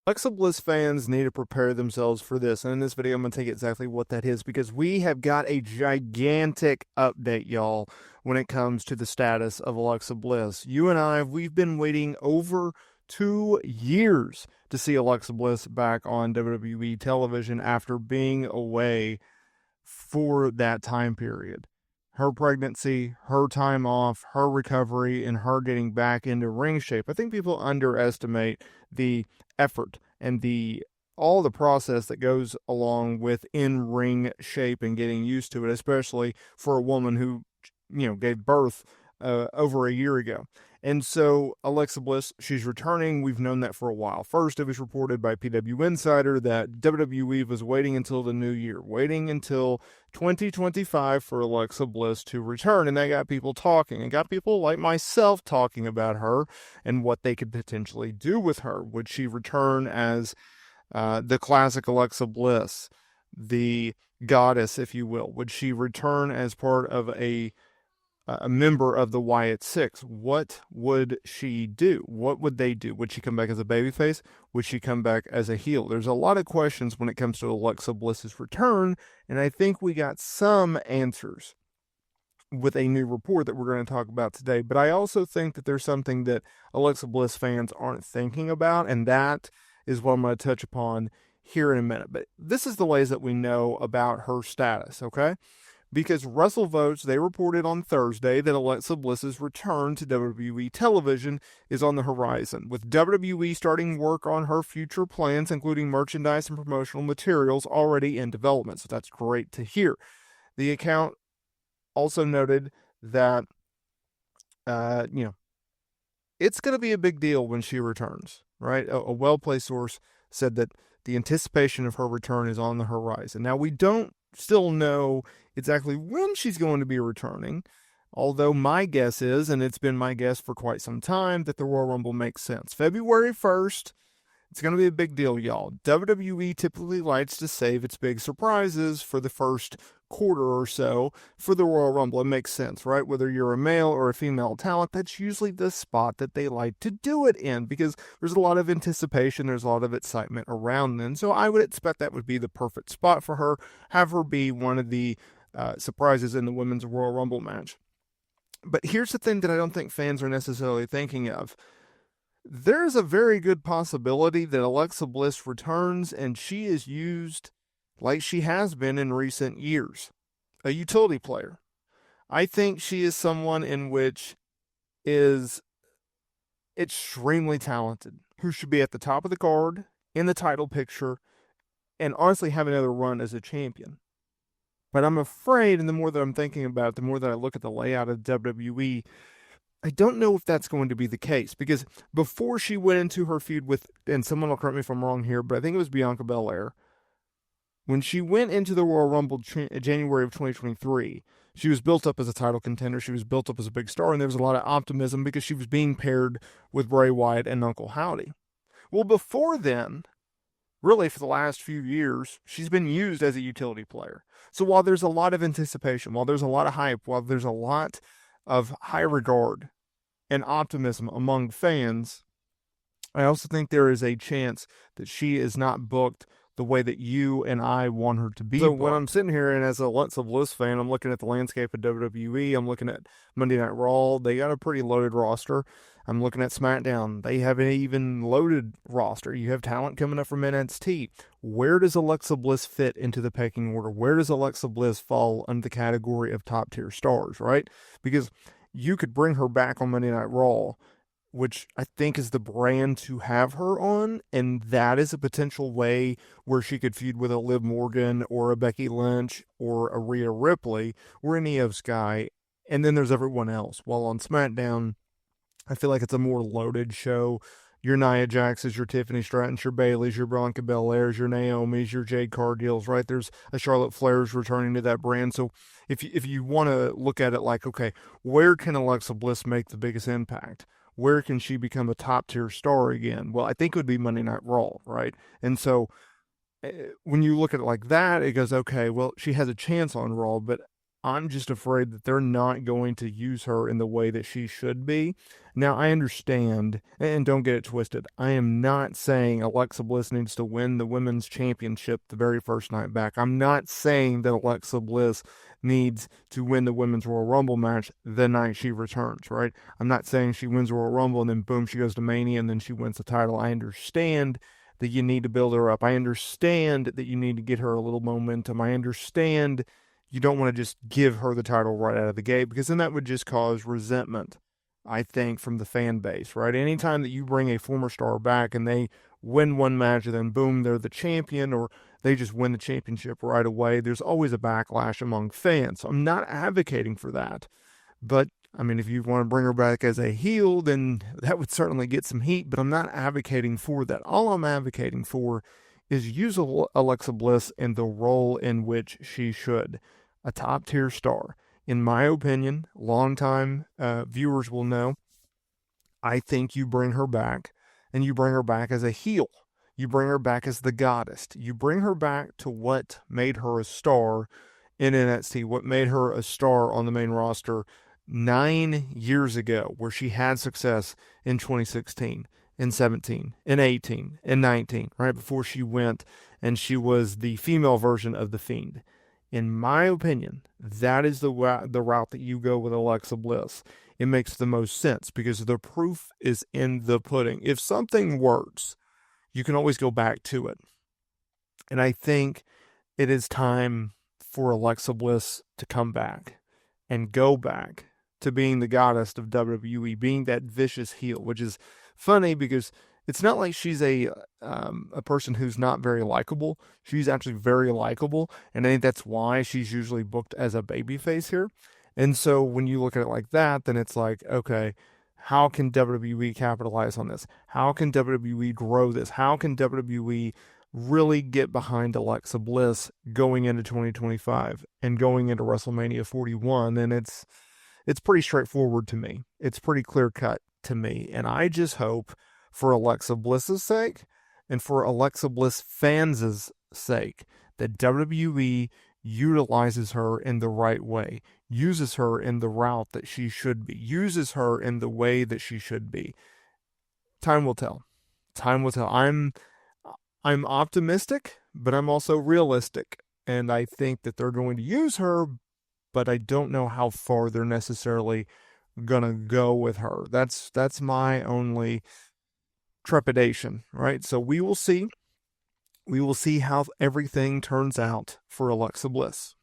Alexa Bliss fans need to prepare themselves for this. And in this video, I'm going to tell you exactly what that is because we have got a gigantic update, y'all, when it comes to the status of Alexa Bliss. You and I, we've been waiting over 2 years to see Alexa Bliss back on WWE television after being away for that time period. Her pregnancy, her time off, her recovery, and her getting back into ring shape. I think people underestimate the effort and all the process that goes along with in-ring shape and getting used to it, especially for a woman who, gave birth over a year ago. And so Alexa Bliss, she's returning. We've known that for a while. First, it was reported by PW Insider that WWE was waiting until the new year, waiting until 2025 for Alexa Bliss to return. And that got people talking and got people like myself talking about her and what they could potentially do with her. Would she return as the classic Alexa Bliss, the goddess, if you will? Would she return as part of a member of the Wyatt Six? What would she do? What would they do? Would she come back as a babyface? Would she come back as a heel? There's a lot of questions when it comes to Alexa Bliss's return, and I think we got some answers with a new report that we're going to talk about today. But I also think that there's something that Alexa Bliss fans aren't thinking about, and that is what I'm going to touch upon here in a minute. But this is the ways that we know about her status, okay? Because WrestleVotes, they reported on Thursday that Alexa Bliss's return to WWE television is on the horizon, with WWE starting work on her future plans, including merchandise and promotional materials already in development. So that's great to hear. The account also noted that, it's going to be a big deal when she returns, right? A well-placed source said that the anticipation of her return is on the horizon. Now, we don't still know exactly when she's going to be returning, although my guess is, and it's been my guess for quite some time, that the Royal Rumble makes sense. February 1st, it's going to be a big deal, y'all. WWE typically likes to save its big surprises for the first quarter or so for the Royal Rumble. It makes sense, right? Whether you're a male or a female talent, that's usually the spot that they like to do it in because there's a lot of anticipation, there's a lot of excitement around them. So I would expect that would be the perfect spot for her, have her be one of the surprises in the Women's Royal Rumble match. But here's the thing that I don't think fans are necessarily thinking of. There's a very good possibility that Alexa Bliss returns and she is used like she has been in recent years, a utility player. I think she is someone in which is extremely talented, who should be at the top of the card, in the title picture, and honestly have another run as a champion. But I'm afraid, and the more that I'm thinking about it, the more that I look at the layout of WWE, I don't know if that's going to be the case, because before she went into her feud with, and someone will correct me if I'm wrong here, but I think it was Bianca Belair, when she went into the Royal Rumble January of 2023, she was built up as a title contender, she was built up as a big star, and there was a lot of optimism because she was being paired with Bray Wyatt and Uncle Howdy. Well, before then, really for the last few years, she's been used as a utility player. So while there's a lot of anticipation, while there's a lot of hype, while there's a lot of high regard and optimism among fans, I also think there is a chance that she is not booked the way that you and I want her to be. So when I'm sitting here and as a Alexa Bliss fan, I'm looking at the landscape of WWE, I'm looking at Monday Night Raw, they got a pretty loaded roster. I'm looking at SmackDown, they have an even loaded roster. You have talent coming up from NXT. Where does Alexa Bliss fit into the pecking order? Where does Alexa Bliss fall under the category of top tier stars, right? Because you could bring her back on Monday Night Raw, which I think is the brand to have her on, and that is a potential way where she could feud with a Liv Morgan or a Becky Lynch or a Rhea Ripley or an Io Sky, and then there's everyone else. While on SmackDown, I feel like it's a more loaded show. Your Nia Jax's, your Tiffany Stratton's, your Bayley's, your Bianca Belair's, your Naomi's, your Jade Cargill's, right? There's a Charlotte Flair's returning to that brand. So if you want to look at it like, okay, where can Alexa Bliss make the biggest impact? Where can she become a top tier star again? Well, I think it would be Monday Night Raw, right? And so when you look at it like that, it goes, okay, well, she has a chance on Raw, but I'm just afraid that they're not going to use her in the way that she should be. Now, I understand, and don't get it twisted, I am not saying Alexa Bliss needs to win the women's championship the very first night back. I'm not saying that Alexa Bliss needs to win the women's Royal Rumble match the night she returns, right? I'm not saying she wins Royal Rumble and then boom, she goes to Mania and then she wins the title. I understand that you need to build her up. I understand that you need to get her a little momentum. I understand you don't want to just give her the title right out of the gate, because then that would just cause resentment, I think, from the fan base, right? Anytime that you bring a former star back and they win one match and then boom, they're the champion, or they just win the championship right away, there's always a backlash among fans. So I'm not advocating for that. But, I mean, if you want to bring her back as a heel, then that would certainly get some heat, but I'm not advocating for that. All I'm advocating for is use Alexa Bliss in the role in which she should. A top-tier star. In my opinion, longtime viewers will know, I think you bring her back, and you bring her back as a heel. You bring her back as the goddess. You bring her back to what made her a star in NXT, what made her a star on the main roster 9 years ago, where she had success in 2016, in 17, in 18, in 19, right before she went and she was the female version of The Fiend. In my opinion, that is the route that you go with Alexa Bliss. It makes the most sense because the proof is in the pudding. If something works, you can always go back to it. And I think it is time for Alexa Bliss to come back and go back to being the goddess of WWE, being that vicious heel, which is funny because it's not like she's a person who's not very likable. She's actually very likable, and I think that's why she's usually booked as a babyface here. And so when you look at it like that, then it's like, okay, how can WWE capitalize on this? How can WWE grow this? How can WWE really get behind Alexa Bliss going into 2025 and going into WrestleMania 41? And it's pretty straightforward to me. It's pretty clear cut to me, and I just hope, for Alexa Bliss's sake and for Alexa Bliss fans' sake, that WWE utilizes her in the right way, uses her in the route that she should be, uses her in the way that she should be. Time will tell. Time will tell. I'm optimistic, but I'm also realistic, and I think that they're going to use her, but I don't know how far they're necessarily gonna go with her. That's my only trepidation, right? So we will see. We will see how everything turns out for Alexa Bliss.